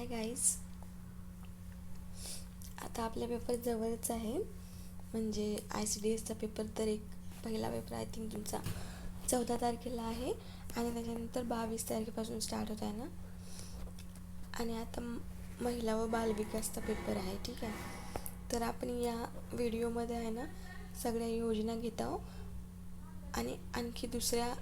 Hi guys, आता आपला paper जवळच आहे. म्हणजे ICDSचा पेपर तर पहिला पेपर आय थिंक तुमचा 14 तारखेला आहे आणि त्याच्यानंतर 22 तारखेपासून स्टार्ट होत आहे ना. आणि आता महिला व बालविकासचा पेपर आहे. ठीक आहे, तर आपण या व्हिडिओमध्ये आहे ना सगळ्या योजना घेत आहोत आणि आणखी दुसरा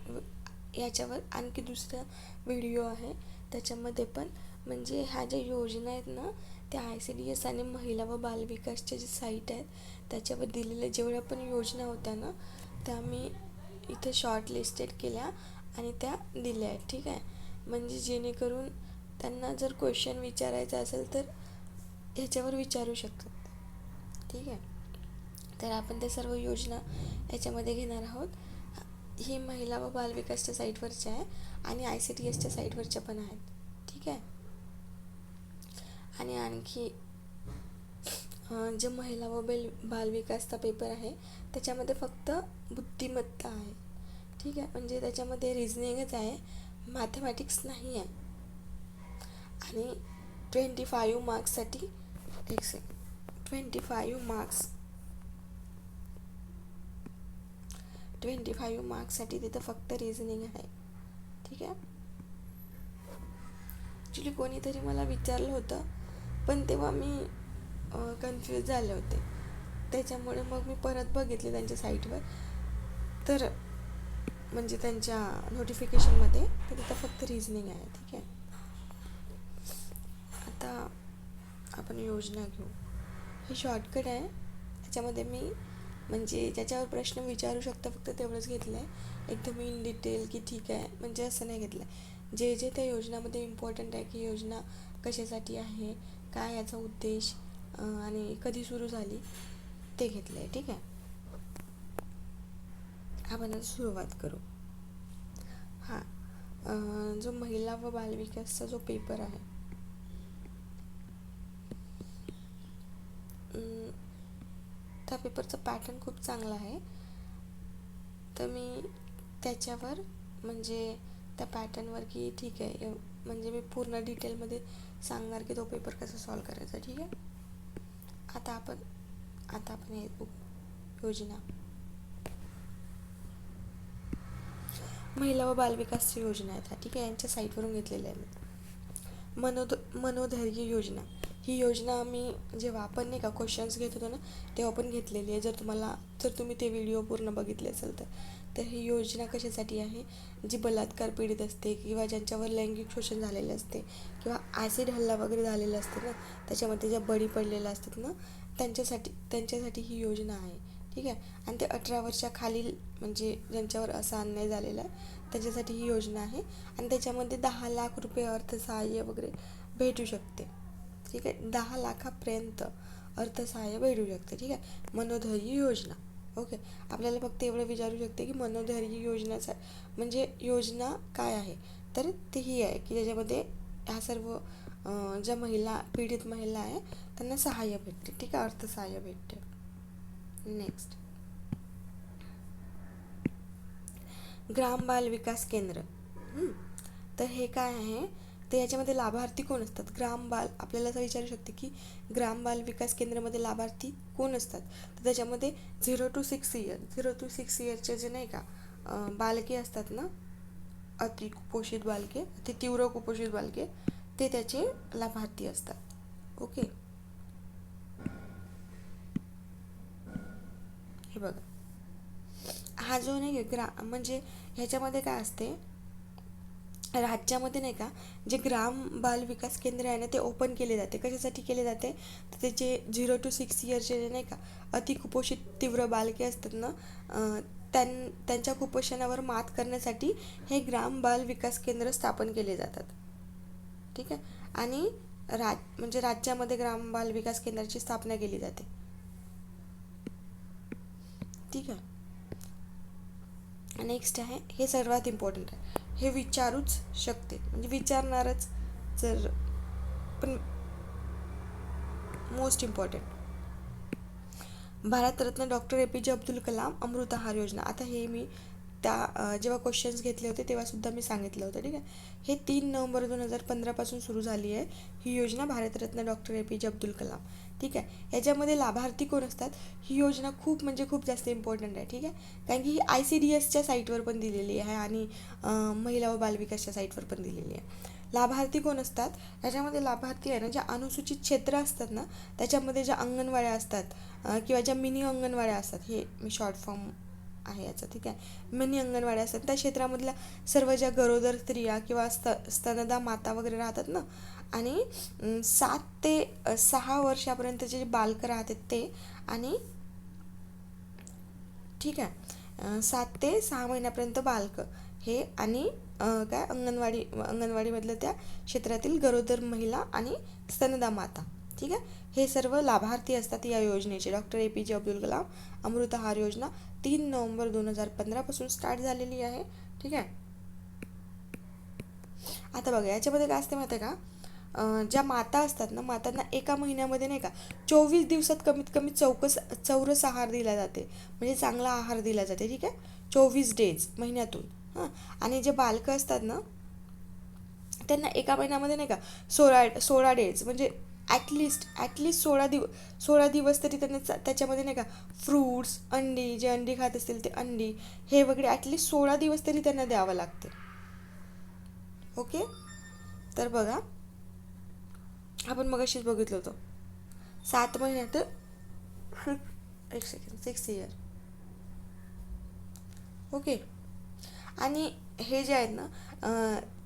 व्हिडिओ आहे त्याच्यामध्ये पण म्हणजे ह्या ज्या योजना आहेत ना त्या ICDS आणि महिला व बालविकासच्या जे साईट आहेत त्याच्यावर दिलेल्या जेवढ्या पण योजना होत्या ना त्या मी इथे शॉर्ट लिस्टेड केल्या आणि त्या दिल्या आहेत. ठीक आहे, म्हणजे जेणेकरून त्यांना जर क्वेश्चन विचारायचा असेल तर ह्याच्यावर विचारू शकतात. ठीक आहे, तर आपण त्या सर्व योजना याच्यामध्ये घेणार आहोत. ही महिला व बालविकासच्या साईटवरच्या आहे आणि ICDSच्या साईटवरच्या पण आहेत. ठीक आहे, आणि आणखी जे महिला व बालविकासचा पेपर आहे त्याच्यामध्ये फक्त बुद्धिमत्ता आहे. ठीक आहे, म्हणजे त्याच्यामध्ये रिझनिंगच आहे, मॅथमॅटिक्स नाही आहे. आणि 25 मार्क्ससाठी 25 मार्क्ससाठी तिथं फक्त रिझनिंग आहे. ठीक आहे, ॲक्च्युली कोणीतरी मला विचारलं होतं पण तेव्हा मी कन्फ्यूज झाले होते, त्याच्यामुळे मग मी परत बघितले त्यांच्या साईटवर तर म्हणजे त्यांच्या नोटिफिकेशनमध्ये तर तिथं फक्त रिझनिंग आहे. ठीक आहे, आता आपण योजना घेऊ. हे शॉर्टकट आहे, त्याच्यामध्ये मी म्हणजे ज्याच्यावर प्रश्न विचारू शकता फक्त तेवढंच घेतलं आहे, एकदम इन डिटेल की ठीक आहे म्हणजे असं नाही घेतलं आहे. जे त्या योजनामध्ये इम्पॉर्टंट आहे की योजना कशासाठी आहे, काय याचा उद्देश आणि कधी सुरू झाली ते घेतलं आहे. ठीक आहे, आपण आता सुरुवात करू. जो महिला व बालविकासचा जो पेपर आहे त्या पेपरचा पॅटर्न खूप चांगला आहे. तर मी त्याच्यावर म्हणजे त्या पॅटर्नवर की ठीक आहे म्हणजे मी पूर्ण डिटेलमध्ये सांगणार की तो पेपर कसा सॉल्व करायचा. ठीक आहे, आता आपण हे योजना महिला व बालविकासची योजना आहेत. ठीक आहे, यांच्या साईटवरून घेतलेल्या आहे. मनोधैर्य योजना ही योजना आम्ही जेव्हा आपण नाही का क्वेश्चन्स घेत होतो ना तेव्हा पण घेतलेली आहे. जर तुम्ही ते व्हिडिओ पूर्ण बघितले असेल तर ही योजना कशासाठी आहे, जी बलात्कार पीडित असते किंवा ज्यांच्यावर लैंगिक शोषण झालेले असते किंवा ॲसिड हल्ला वगैरे झालेला असते ना त्याच्यामध्ये ज्या बळी पडलेल्या असतात ना त्यांच्यासाठी ही योजना आहे. ठीक आहे, आणि ते 18 वर्षाखालील म्हणजे ज्यांच्यावर असा अन्याय झालेला आहे त्याच्यासाठी ही योजना आहे आणि त्याच्यामध्ये 10 लाख रुपये अर्थसहाय्य वगैरे भेटू शकते. ठीक आहे, 10 लाखापर्यंत अर्थसहाय्य भेटू शकते. ठीक आहे, मनोधैर्य योजना. ओके, आपल्याला फक्त एवढं विचारू शकते की मनोधैर्य योजनाचा म्हणजे योजना काय आहे, तर ते ही आहे की ज्याच्यामध्ये ह्या सर्व ज्या पीडित महिला आहे त्यांना सहाय्य भेटते. ठीक आहे, अर्थसहाय्य भेटते. नेक्स्ट, ग्राम बाल विकास केंद्र. तर हे काय आहे, तर याच्यामध्ये लाभार्थी कोण असतात. आपल्याला असं विचारू शकते की ग्राम बाल विकास केंद्रामध्ये लाभार्थी कोण असतात. तर त्याच्यामध्ये 0 to 6 इयरचे जे नाही का बालके असतात ना, अति कुपोषित बालके, अति तीव्र कुपोषित बालके, ते त्याचे लाभार्थी असतात. ओके, हे बघा, हा जो नाही म्हणजे ह्याच्यामध्ये काय असते, राज्यामध्ये नाही का जे ग्राम बाल विकास केंद्र आहे ना ते ओपन केले जाते. कशासाठी केले जाते, तर त्याचे 0 to 6 इयरचे जे नाही का अति कुपोषित तीव्र बालके असतात ना त्यांच्या कुपोषणावर मात करण्यासाठी हे ग्राम बाल विकास केंद्र स्थापन केले जातात. ठीक आहे, आणि म्हणजे राज्यामध्ये ग्राम बाल विकास केंद्राची स्थापना केली जाते. ठीक आहे, नेक्स्ट आहे, हे सर्वात इम्पॉर्टंट आहे, हे विचारूच शकते म्हणजे विचारणारच जर पण most important, Bharat Ratna doctor APJ Abdul Kalam Amrut Aahar Yojana. आता हे मी जेव्हा क्वेश्चन्स घेतले होते तेव्हासुद्धा मी सांगितलं होतं. ठीक आहे, हे 3 नोव्हेंबर 2015 सुरू झाली आहे ही योजना, भारतरत्न डॉक्टर APJ अब्दुल कलाम. ठीक आहे, याच्यामध्ये लाभार्थी कोण असतात, ही योजना खूप म्हणजे खूप जास्त इम्पॉर्टंट आहे. ठीक आहे, कारण की ही ICDSच्या साईटवर पण दिलेली आहे आणि महिला व बालविकासच्या साईटवर पण दिलेली आहे. लाभार्थी कोण असतात, याच्यामध्ये लाभार्थी आहे ना, ज्या अनुसूचित क्षेत्र असतात ना, त्याच्यामध्ये ज्या अंगणवाड्या असतात किंवा ज्या मिनी अंगणवाड्या असतात, हे मी शॉर्ट फॉर्म आहे याचं. ठीक आहे, मिनी अंगणवाड्या असतात त्या क्षेत्रामधल्या सर्व ज्या गरोदर स्त्रिया किंवा स्तनदा माता वगैरे राहतात ना, आणि 7 ते 6 वर्षापर्यंतचे जे बालकं राहतात ते, आणि ठीक आहे 7 ते 6 महिन्यापर्यंत बालकं हे, आणि काय अंगणवाडीमधलं त्या क्षेत्रातील गरोदर महिला आणि स्तनदा माता. ठीक आहे, हे सर्व लाभार्थी असतात या योजनेचे. डॉक्टर APJ अब्दुल कलाम अमृत आहार योजना 3 नोव्हेंबर 2015 स्टार्ट झालेली आहे. ठीक आहे, आता बघा याच्यामध्ये काय असते माहिती आहे का, ज्या माता असतात ना, मातांना एका महिन्यामध्ये नाही का 24 दिवसात कमीत कमी चौरस आहार दिला जाते, म्हणजे चांगला आहार दिला जाते. ठीक आहे, 24 डेज महिन्यातून. हां, आणि जे बालकं असतात ना, त्यांना एका महिन्यामध्ये नाही का 16 डेज, म्हणजे ॲटलिस्ट 16 दिवस तरी त्यांना त्याच्यामध्ये नाही का फ्रूट्स, अंडी, जे अंडी खात असतील ते अंडी हे वगैरे ॲटलिस्ट 16 दिवस तरी त्यांना द्यावं लागते. ओके, तर बघा आपण मगाशीच बघितलं होतं 7 महिन्यात एक सेकंड 6 इयर. ओके, आणि हे जे आहेत ना,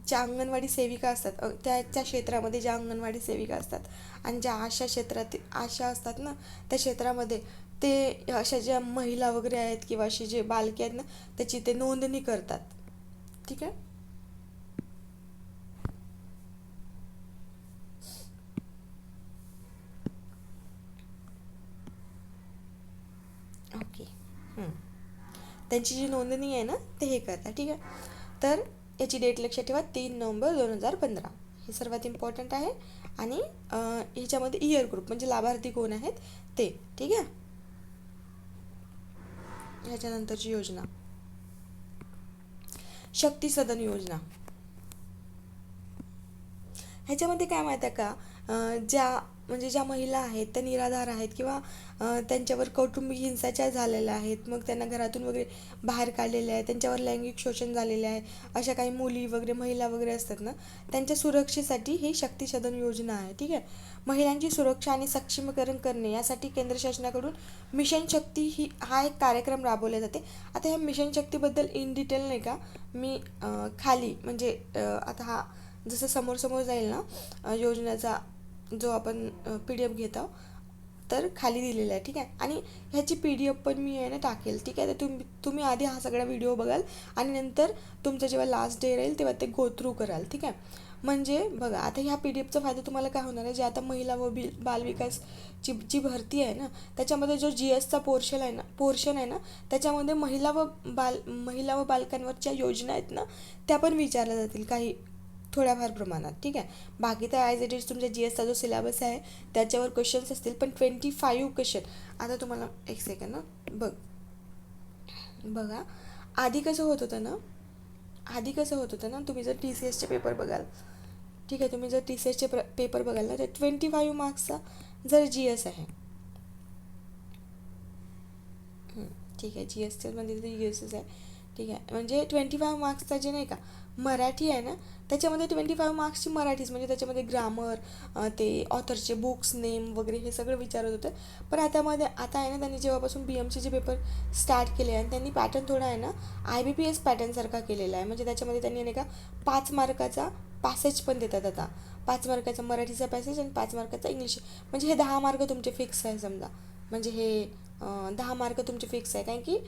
ज्या अंगणवाडी सेविका असतात त्या क्षेत्रामध्ये ज्या अंगणवाडी सेविका असतात आणि ज्या आशा असतात ना, त्या क्षेत्रामध्ये ते अशा ज्या महिला वगैरे आहेत किंवा असे जे बालके आहेत ना, त्याची ते नोंदणी करतात. ठीक आहे, ओके. त्यांची जी नोंदणी आहे ना ते हे करतात. ठीक आहे, तर याची डेट लक्षात ठेवा 3 नोव्हेंबर 2015, हे सर्वात इम्पॉर्टंट आहे. आणि ह्याच्यामध्ये इयर ग्रुप म्हणजे लाभार्थी कोण आहेत ते. ठीक आहे, ह्याच्यानंतरची योजना शक्ती सदन योजना. ह्याच्यामध्ये काय माहीत आहे का, ज्या महिला आहेत त्या निराधार आहेत किंवा त्यांच्यावर कौटुंबिक हिंसाचार झालेला आहेत, मग त्यांना घरातून वगैरे बाहेर काढलेले आहे, त्यांच्यावर लैंगिक शोषण झालेले आहे, अशा काही मुली वगैरे महिला वगैरे असतात ना, त्यांच्या सुरक्षेसाठी ही शक्ती सदन योजना आहे. ठीक आहे, महिलांची सुरक्षा आणि सक्षमीकरण करणे यासाठी केंद्र शासनाकडून मिशन शक्ती हा एक कार्यक्रम राबवला जाते. आता ह्या मिशन शक्तीबद्दल इन डिटेल नाही का मी खाली म्हणजे आता हा जसं समोर जाईल ना योजनेचा जो आपण PDF घेत आहोत, तर खाली दिलेला आहे. ठीक आहे, आणि ह्याची PDF पण मी आहे ना टाकेल. ठीक आहे, तर तुम्ही आधी हा सगळा व्हिडिओ बघाल आणि नंतर तुमचं जेव्हा लास्ट डे राहील तेव्हा ते गो थ्रू कराल. ठीक आहे, म्हणजे बघा आता ह्या PDFचा फायदा तुम्हाला काय होणार आहे, जे आता महिला व बालविकासची जी भरती आहे ना, त्याच्यामध्ये जो GSचा पोर्शन आहे ना, त्याच्यामध्ये महिला व बालकांवरच्या योजना आहेत ना, त्या पण विचारल्या जातील काही थोड्याफार प्रमाणात. ठीक आहे, बाकी तर ॲज इट इज तुमच्या GSचा जो सिलेबस आहे त्याच्यावर क्वेश्चन्स असतील, पण 25 क्वेश्चन. आता तुम्हाला एक सेकंड ना बघा आधी कसं होत होतं ना, तुम्ही जर TCSचे पेपर बघाल, ठीक आहे, तुम्ही जर TCSचे पेपर बघाल ना, तर 25 मार्क्सचा जर GS आहे. ठीक आहे, GSच्या मध्ये तर GSच आहे. ठीक आहे, म्हणजे 25 मार्क्सचा जे नाही का मराठी आहे ना, त्याच्यामध्ये 25 मार्क्सची मराठीच, म्हणजे त्याच्यामध्ये ग्रामर, ते ऑथरचे बुक्स नेम वगैरे हे सगळं विचारत होतं. पण आता आहे ना, त्यांनी जेव्हापासून BMCचे पेपर स्टार्ट केले आणि त्यांनी पॅटर्न थोडा आहे ना IBPS पॅटर्नसारखा केलेला आहे. म्हणजे त्याच्यामध्ये त्यांनी नाही का 5 मार्काचा पॅसेज पण देतात. आता 5 मार्काचा मराठीचा पॅसेज आणि 5 मार्काचा इंग्लिश, म्हणजे हे 10 मार्क तुमचे फिक्स आहे समजा. म्हणजे हे 10 मार्क तुमचे फिक्स आहे, कारण की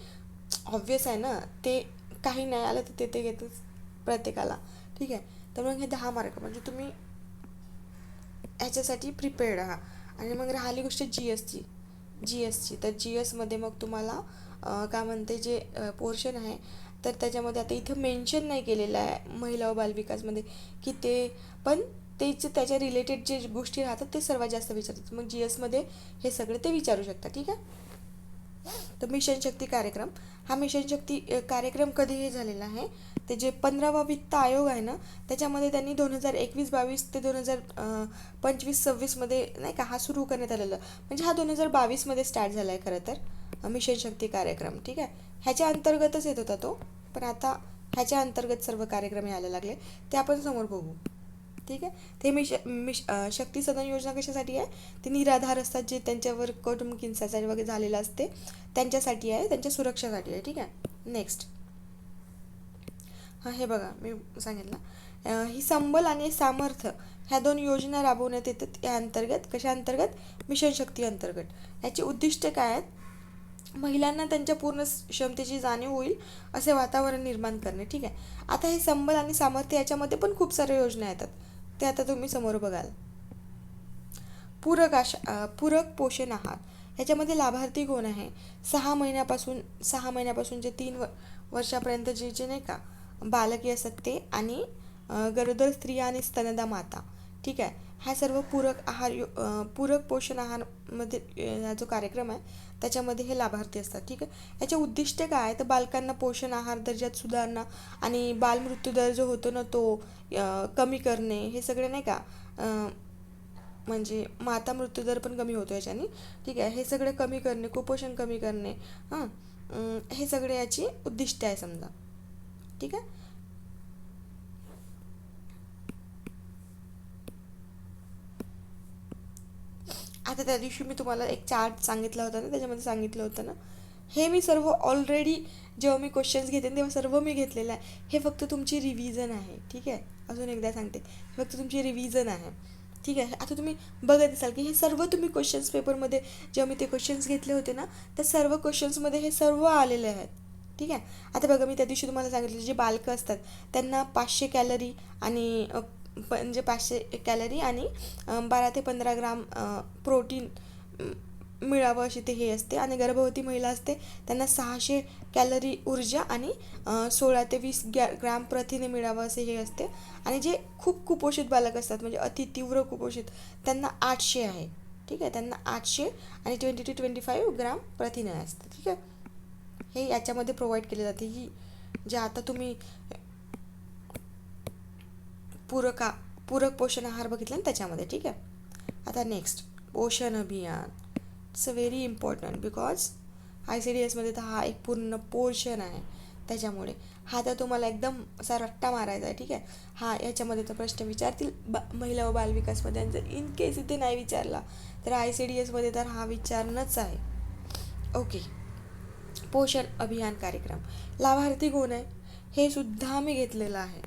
ऑब्वियस आहे ना, ते काही नाही आलं तर ते घेतच प्रत्येकाला. ठीक आहे, तर मग हे 10 मार्क म्हणजे तुम्ही ह्याच्यासाठी प्रिपेअर्ड आहात. आणि मग राहिली गोष्ट GSची, तर GSमध्ये मग तुम्हाला काय म्हणते जे पोर्शन आहे, तर त्याच्यामध्ये आता इथं मेन्शन नाही केलेलं आहे महिला व बालविकासमध्ये की ते, पण त्याच्या रिलेटेड जे गोष्टी राहतात ते सर्वात जास्त विचारतात. मग GSमध्ये हे सगळे ते विचारू शकतात. ठीक आहे, तर मिशन शक्ती कार्यक्रम, हा मिशन शक्ती कार्यक्रम कधी हे झालेला आहे, ते जे 15वा वित्त आयोग आहे ना, त्याच्यामध्ये त्यांनी 2021-22 ते 2025-26मध्ये नाही का हा सुरू करण्यात आलेला, म्हणजे हा 2022मध्ये स्टार्ट झाला आहे खरं तर मिशन शक्ती कार्यक्रम. ठीक आहे, ह्याच्या अंतर्गतच येत होता तो, पण आता ह्याच्या अंतर्गत सर्व कार्यक्रम यायला लागले, ते आपण समोर बघू. ठीक आहे, ते शक्ती सदन योजना कशासाठी आहे, ते निराधार असतात जे त्यांच्यावर कौटुंबिक हिंसाचार वगैरे झालेला असते त्यांच्यासाठी आहे, त्यांच्या सुरक्षासाठी आहे. ठीक आहे, नेक्स्ट. हां, हे बघा मी सांगितलं, ही संबल आणि सामर्थ्य ह्या 2 योजना राबवण्यात येतात या अंतर्गत. कशा अंतर्गत, मिशन शक्ती अंतर्गत. याची उद्दिष्ट काय आहेत, महिलांना त्यांच्या पूर्ण क्षमतेची जाणीव होईल असे वातावरण निर्माण करणे. ठीक आहे, आता हे संबल आणि सामर्थ्य याच्यामध्ये पण खूप साऱ्या योजना येतात, ते आता तुम्ही समोर बघाल. पूरक पोषण आहार, ह्याच्यामध्ये लाभार्थी कोण आहे, 6 महिन्यापासून जे 3 वर्षापर्यंत जे नाही का बालके असतात ते, आणि गरोदर स्त्रिया आणि स्तनदा माता. ठीक आहे, हा सर्व पूरक पोषण आहारमध्ये हा जो कार्यक्रम आहे त्याच्यामध्ये हे लाभार्थी असतात. ठीक आहे, याचे उद्दिष्ट काय आहे, तर बालकांना पोषण आहार दर्जात सुधारणा आणि बालमृत्यूदर जो होतो ना तो कमी करणे, हे सगळे नाही का म्हणजे माता मृत्यूदर पण कमी होतो याच्याने. ठीक आहे, हे सगळे कमी करणे, कुपोषण कमी करणे, हां, हे सगळे याची उद्दिष्ट आहे समजा. ठीक आहे, आता त्या दिवशी मी तुम्हाला एक चार्ट सांगितला होता ना, त्याच्यामध्ये सांगितलं होतं ना, हे मी सर्व ऑलरेडी जेव्हा मी क्वेश्चन्स घेते तेव्हा सर्व मी घेतलेलं आहे. हे फक्त तुमची रिव्हिजन आहे. ठीक आहे, अजून एकदा सांगते, फक्त तुमची रिव्हिजन आहे. ठीक आहे, आता तुम्ही बघत असाल की हे सर्व तुम्ही क्वेश्चन्स पेपरमध्ये जेव्हा मी ते क्वेश्चन्स घेतले होते ना, त्या सर्व क्वेश्चन्समध्ये हे सर्व आलेले आहेत. ठीक आहे, आता बघा मी त्या दिवशी तुम्हाला सांगितलं, जे बालकं असतात त्यांना 500 कॅलरी आणि म्हणजे 500 कॅलरी आणि 12 ते 15 ग्राम प्रोटीन मिळावं अशी ते हे असते, आणि गर्भवती महिला असते त्यांना 600 कॅलरी ऊर्जा आणि 16 ते 20 ग्राम प्रथिने मिळावं असे हे असते, आणि जे खूप कुपोषित बालक असतात म्हणजे अति तीव्र कुपोषित त्यांना 800 आहे. ठीक आहे, त्यांना 800 आणि 20 ते 25 ग्राम प्रथिने असते. ठीक आहे, हे याच्यामध्ये प्रोव्हाइड केले जाते, ही जे आता तुम्ही पूरक पोषण आहार बघितला ना त्याच्यामध्ये. ठीक आहे, आता next, Poshan Abhiyan. It's a very important because ICDSमध्ये तर हा एक पूर्ण पोर्शन आहे, त्याच्यामुळे हा तर तुम्हाला एकदम असा रट्टा मारायचा आहे. ठीक आहे, हा याच्यामध्ये तर प्रश्न विचारतील महिला व बालविकासमध्ये, जर इन केस इथे नाही विचारला तर ICDSमध्ये तर हा विचारणंच आहे. ओके, पोषण अभियान कार्यक्रम, लाभार्थी कोण आहे हे सुद्धा मी घेतलेलं आहे.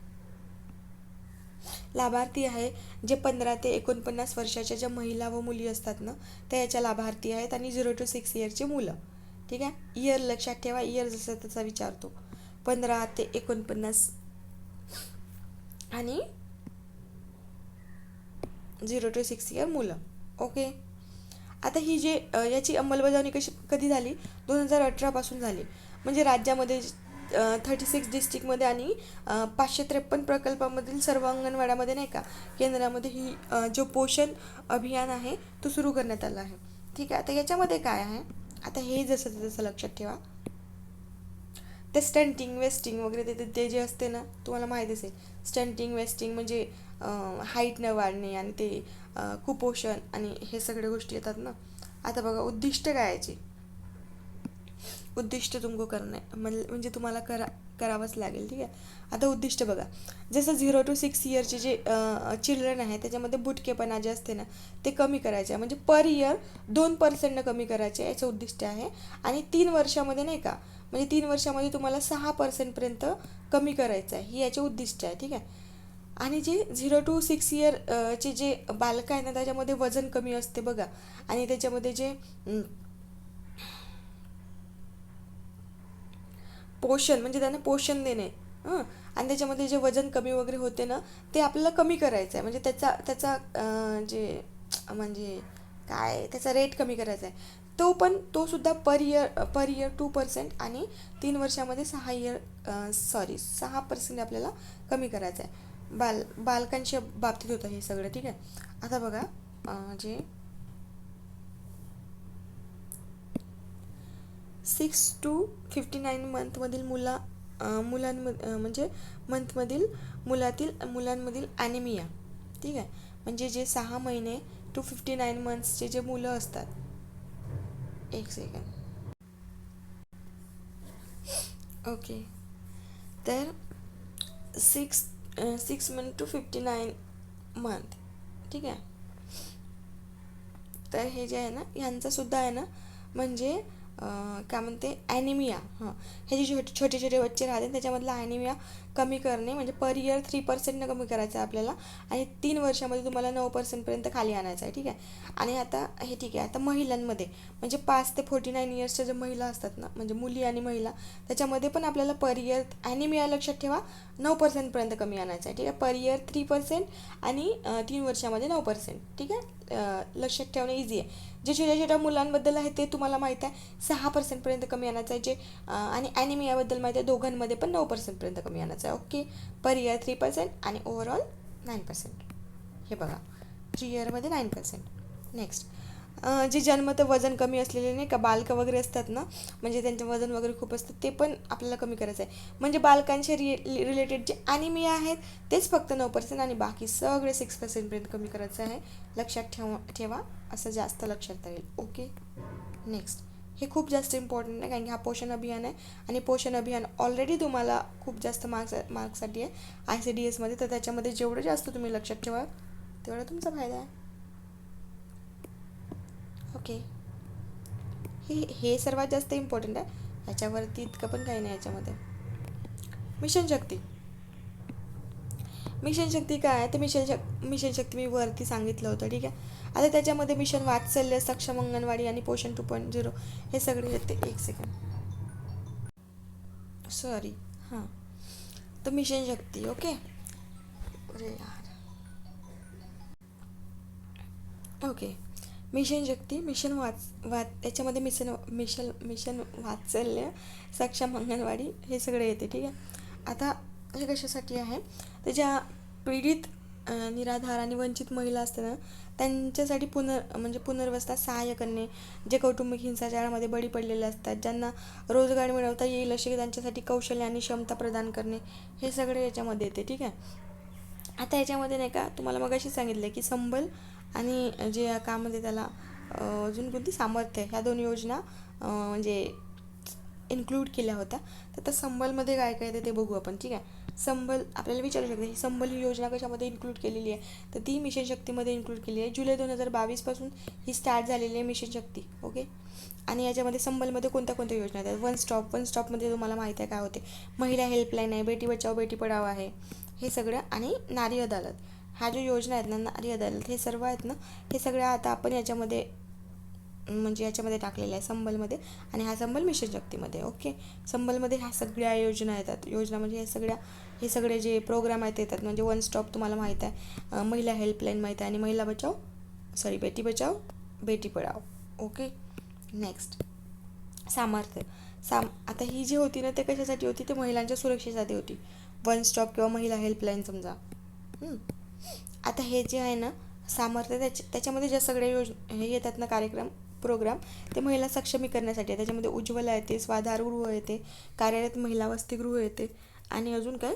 लाभार्थी आहे जे 15 ते 49 वर्षाच्या ज्या महिला व मुली असतात ना, त्या याच्या लाभार्थी आहेत, आणि 0 to 6 इयरची मुलं. ठीक आहे, इयर लक्षात ठेवा, इयर जसं त्याचा विचारतो, 15 ते 49 आणि 0 to 6 इयर मुलं. ओके, आता ही जे याची अंमलबजावणी कधी झाली, 2018 झाली, म्हणजे राज्यामध्ये 36 डिस्ट्रिक्टमध्ये आणि 553 प्रकल्पामधील सर्व अंगणवाड्यामध्ये नाही का केंद्रामध्ये ही जो पोषण अभियान आहे तो सुरू करण्यात आला आहे. ठीक आहे, आता याच्यामध्ये काय आहे, आता हे जसं तसं लक्षात ठेवा, ते स्टंटिंग वेस्टिंग वगैरे ते जे असते ना, तुम्हाला माहीत असेल, स्टंटिंग वेस्टिंग म्हणजे हाईट न वाढणे आणि ते कुपोषण आणि हे सगळ्या गोष्टी येतात ना. आता बघा उद्दिष्ट काय याची, उद्दिष्ट तुमको करणं आहे म्हणजे तुम्हाला करावंच लागेल. ठीक आहे, आता उद्दिष्ट बघा, जसं 0 to 6 इयरचे जे चिल्ड्रन आहे त्याच्यामध्ये बुटकेपणा जे असते ना ते कमी करायचे आहे, म्हणजे पर इयर 2% कमी करायचे याचं उद्दिष्ट आहे, आणि 3 वर्षामध्ये नाही का, म्हणजे 3 वर्षामध्ये तुम्हाला 6% कमी करायचं आहे, ही याचे उद्दिष्ट आहे. ठीक आहे, आणि जे 0 to 6 इयर चे जे बालकं आहे ना त्याच्यामध्ये वजन कमी असते बघा, आणि त्याच्यामध्ये जे पोषण म्हणजे त्यांना पोषण देणे, आणि त्याच्यामध्ये जे वजन कमी वगैरे होते ना ते आपल्याला कमी करायचं आहे, म्हणजे त्याचा जे म्हणजे काय त्याचा रेट कमी करायचा आहे, तो सुद्धा पर इयर 2% आणि 3 वर्षामध्ये 6% आपल्याला कमी करायचं आहे. बालकांच्या बाबतीत होतं हे सगळं. ठीक आहे, आता बघा जे 6 to 59 मंथमधील म्हणजे मंथमधील मुलांमधील ॲनिमिया, ठीक आहे. म्हणजे जे 6 महिने टू 59 मंथ्सचे जे मुलं असतात, एक सेकंड, ओके. तर 6 मंथ टू 59 मंथ, ठीक आहे. तर हे जे आहे ना, ह्यांचासुद्धा आहे ना, म्हणजे काय म्हणते, ॲनिमिया, हे जे छोटे छोटे बच्चे राहते त्याच्यामधला ॲनिमिया कमी करणे, म्हणजे पर इयर 3% कमी करायचं आहे आपल्याला, आणि 3 वर्षामध्ये तुम्हाला 9% खाली आणायचं आहे, ठीक आहे. आणि आता हे ठीक आहे. आता महिलांमध्ये म्हणजे 5 ते 49 इयर्सच्या ज्या महिला असतात ना, म्हणजे मुली आणि महिला, त्याच्यामध्ये पण आपल्याला पर इयर ॲनिमिया, लक्षात ठेवा, 9% कमी आणायचं आहे, ठीक आहे. पर इयर 3% आणि 3 वर्षामध्ये 9%, ठीक आहे. लक्षात ठेवणं इझी आहे. जे छोट्या छोट्या मुलांबद्दल आहे ते तुम्हाला माहीत आहे 6% कमी आणायचं आहे, आणि ॲनिमियाबद्दल माहीत आहे दोघांमध्ये पण 9% कमी आणायचं आहे, ओके. पर इयर 3% आणि ओव्हरऑल 9%. हे बघा, 3 इयरमध्ये 9%. नेक्स्ट, जे जन्मत वजन कमी असलेले नाही का, बालकं वगैरे असतात ना, म्हणजे त्यांचं वजन वगैरे खूप असतं, ते पण आपल्याला कमी करायचं आहे. म्हणजे बालकांशी रिलेटेड जे ॲनिमिया आहेत तेच फक्त 9% आणि बाकी सगळे 6% कमी करायचं आहे. लक्षात ठेवा, असं जास्त लक्षात राहील, ओके. नेक्स्ट, हे खूप जास्त इम्पॉर्टंट आहे, कारण की हा पोषण अभियान आहे, आणि पोषण अभियान ऑलरेडी तुम्हाला खूप जास्त मार्क्ससाठी आहे ICDSमध्ये, तर त्याच्यामध्ये जेवढं जास्त तुम्ही लक्षात ठेवा तेवढा तुमचा फायदा आहे, ओके. हे सर्वात जास्त इम्पॉर्टंट आहे, ह्याच्यावरती इतकं पण काही नाही याच्यामध्ये. मिशन शक्ती. मिशन शक्ती काय आहे, तर मिशन शक्ती मी वरती सांगितलं होतं, ठीक आहे. आता त्याच्यामध्ये मिशन वात्सल्य, सक्षम अंगणवाडी आणि पोषण 2.0 हे सगळे येते. एक सेकंड, सॉरी, हां. तर मिशन शक्ती, ओके. अरे यार, ओके. मिशन शक्ती, मिशन याच्यामध्ये मिशन वात्सल्य, सक्षम अंगणवाडी हे सगळे येते, ठीक आहे. आता हे कशासाठी आहे, तर ज्या पीडित, निराधार आणि वंचित महिला असतात ना, त्यांच्यासाठी म्हणजे पुनर्वसनात सहाय्य करणे, जे कौटुंबिक हिंसाचारामध्ये बळी पडलेले असतात, ज्यांना रोजगार मिळवता येईल असे त्यांच्यासाठी कौशल्य आणि क्षमता प्रदान करणे, हे सगळे याच्यामध्ये येते, ठीक आहे. आता याच्यामध्ये नाही का, तुम्हाला मगाशी सांगितलं की संबल आणि जे काय म्हणते त्याला, अजून कोणती, सामर्थ्य, ह्या 2 योजना म्हणजे इन्क्लूड केल्या होत्या. तर त्या संबलमध्ये काय काय येते ते बघू आपण, ठीक आहे. संबल आपल्याला विचारू शकते, ही संबल ही योजना कशामध्ये इन्क्लूड केलेली आहे, तर ती मिशन शक्तीमध्ये इन्क्लूड केली आहे. जुलै 2022 पासून ही स्टार्ट झालेली आहे मिशन शक्ती, ओके. आणि याच्यामध्ये संबलमध्ये कोणत्या कोणत्या योजना आहेत, वन स्टॉपमध्ये तुम्हाला माहिती आहे काय होते, महिला हेल्पलाईन आहे, बेटी बचाओ बेटी पढाओ आहे, हे सगळं, आणि नारी अदालत, ह्या ज्या योजना आहेत ना, नारी अदालत, हे सर्व आहेत ना, हे सगळं आता आपण याच्यामध्ये म्हणजे याच्यामध्ये टाकलेलं आहे संबलमध्ये, आणि हा संबल मिशन शक्तीमध्ये, ओके. संबलमध्ये ह्या सगळ्या योजना येतात. योजना म्हणजे हे सगळे जे प्रोग्राम आहेत येतात, म्हणजे वन स्टॉप तुम्हाला माहीत आहे, महिला हेल्पलाईन माहीत आहे, आणि बेटी बचाओ बेटी पढाओ, ओके. नेक्स्ट, सामर्थ्य. आता ही जी होती ना, ते कशासाठी होती, ते महिलांच्या सुरक्षेसाठी होती, वन स्टॉप किंवा महिला हेल्पलाईन समजा. आता हे जे आहे ना सामर्थ्य, त्याच्यामध्ये ज्या सगळ्या हे येतात ना, प्रोग्राम, ते महिला सक्षमीकरणासाठी आहे. त्याच्यामध्ये उज्ज्वला येते, स्वाधारगृह येते, कार्यरत महिला वसतिगृह येते, आणि अजून काय,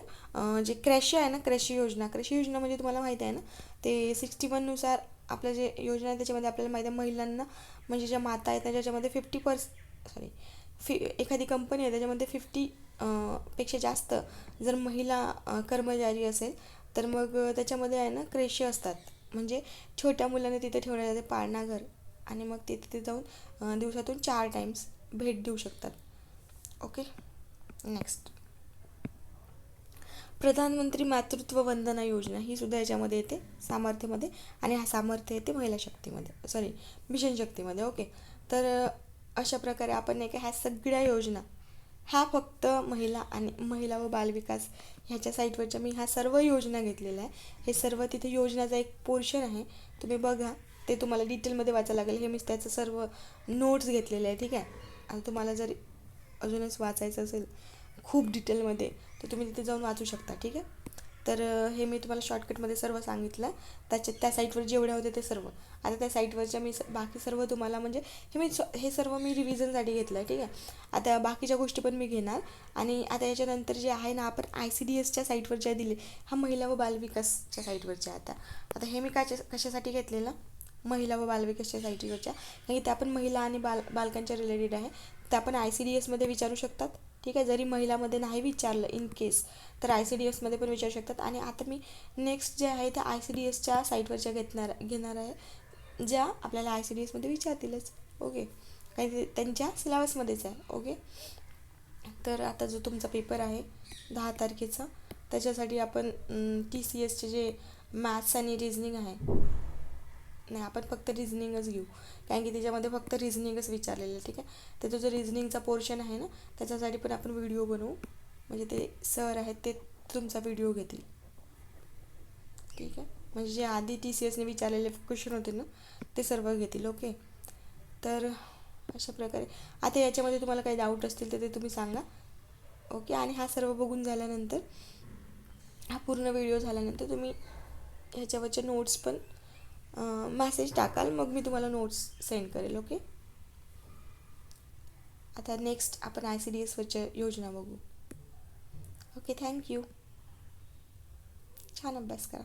जे कृषी आहे ना, कृषी योजना म्हणजे तुम्हाला माहिती आहे ना, ते 61 नुसार आपलं जे योजना आहे त्याच्यामध्ये आपल्याला माहिती आहे, महिलांना म्हणजे ज्या माता आहेत त्याच्यामध्ये 50% एखादी कंपनी आहे त्याच्यामध्ये 50 पेक्षा जास्त जर महिला कर्मचारी असेल, तर मग त्याच्यामध्ये आहे ना क्रेशे असतात, म्हणजे छोट्या मुलांना तिथे ठेवण्यात जाते, पाळणाघर, आणि मग ते तिथे जाऊन दिवसातून 4 टाईम्स भेट देऊ शकतात, ओके. नेक्स्ट, प्रधानमंत्री मातृत्व वंदना योजना, ही सुद्धा याच्यामध्ये येते सामर्थ्यमध्ये, आणि हा सामर्थ्य येते मिशन शक्तीमध्ये, ओके. तर अशा प्रकारे आपण नाही का ह्या सगळ्या योजना, ह्या फक्त महिला व बालविकास ह्याच्या साईटवरच्या मी ह्या सर्व योजना घेतलेल्या आहे. हे सर्व तिथे योजनाचा एक पोर्शन आहे, तुम्ही बघा, ते तुम्हाला डिटेलमध्ये वाचायला लागेल. हे मी त्याचं सर्व नोट्स घेतलेले आहे, ठीक आहे. आणि तुम्हाला जर अजूनच वाचायचं असेल खूप डिटेलमध्ये, तर तुम्ही तिथे जाऊन वाचू शकता, ठीक आहे. तर हे मी तुम्हाला शॉर्टकटमध्ये सर्व सांगितलं. त्या साईटवर जेवढे होते ते सर्व. आता त्या साईटवरच्या मी बाकी सर्व तुम्हाला म्हणजे हे सर्व मी रिव्हिजनसाठी घेतलं आहे, ठीक आहे. आता बाकीच्या गोष्टी पण मी घेणार. आणि आता याच्यानंतर जे आहे ना, आपण ICDSच्या साईटवर ज्या दिले, हा महिला व बालविकासच्या साईटवरच्या. आता हे मी कशासाठी घेतलेलं, महिला व बालविकासच्या साईटवरच्या, कारण की त्या पण महिला आणि बालकांच्या रिलेटेड आहे. त्या पण ICDSमध्ये विचारू शकतात, ठीक आहे. जरी महिलामध्ये नाही विचारलं इन केस, तर ICDSमध्ये पण विचारू शकतात. आणि आता मी नेक्स्ट जे आहे त्या ICDSच्या साईटवरच्या घेणार आहे, ज्या आपल्याला ICDSमध्ये विचारतीलच, ओके. काही ते त्यांच्या सिलेबसमध्येच आहे, ओके. तर आता जो तुमचा पेपर आहे 10 तारखेचा, त्याच्यासाठी आपण TCSचे जे मॅथ्स आणि रिझनिंग आहे, नाही आपण फक्त रिझनिंगच घेऊ, कारण की त्याच्यामध्ये फक्त रिझनिंगच विचारलेलं आहे, ठीक आहे. तर तो जो रिझनिंगचा पोर्शन आहे ना, त्याच्यासाठी पण आपण व्हिडिओ बनवू, म्हणजे ते सर आहेत ते तुमचा व्हिडिओ घेतील, ठीक आहे. म्हणजे जे आधी TCSने विचारलेले क्वेश्चन होते ना, ते सर्व घेतील, ओके. तर अशा प्रकारे आता याच्यामध्ये तुम्हाला काही डाऊट असतील तर ते तुम्ही सांगा, ओके. आणि हा सर्व बघून झाल्यानंतर, हा पूर्ण व्हिडिओ झाल्यानंतर तुम्ही ह्याच्यावरचे नोट्स पण मेसेज टाकाल, मग मी तुम्हाला नोट्स सेंड करेल, ओके. आता नेक्स्ट आपण ICDSवरच्या योजना बघू, ओके. थँक्यू. छान अभ्यास करा.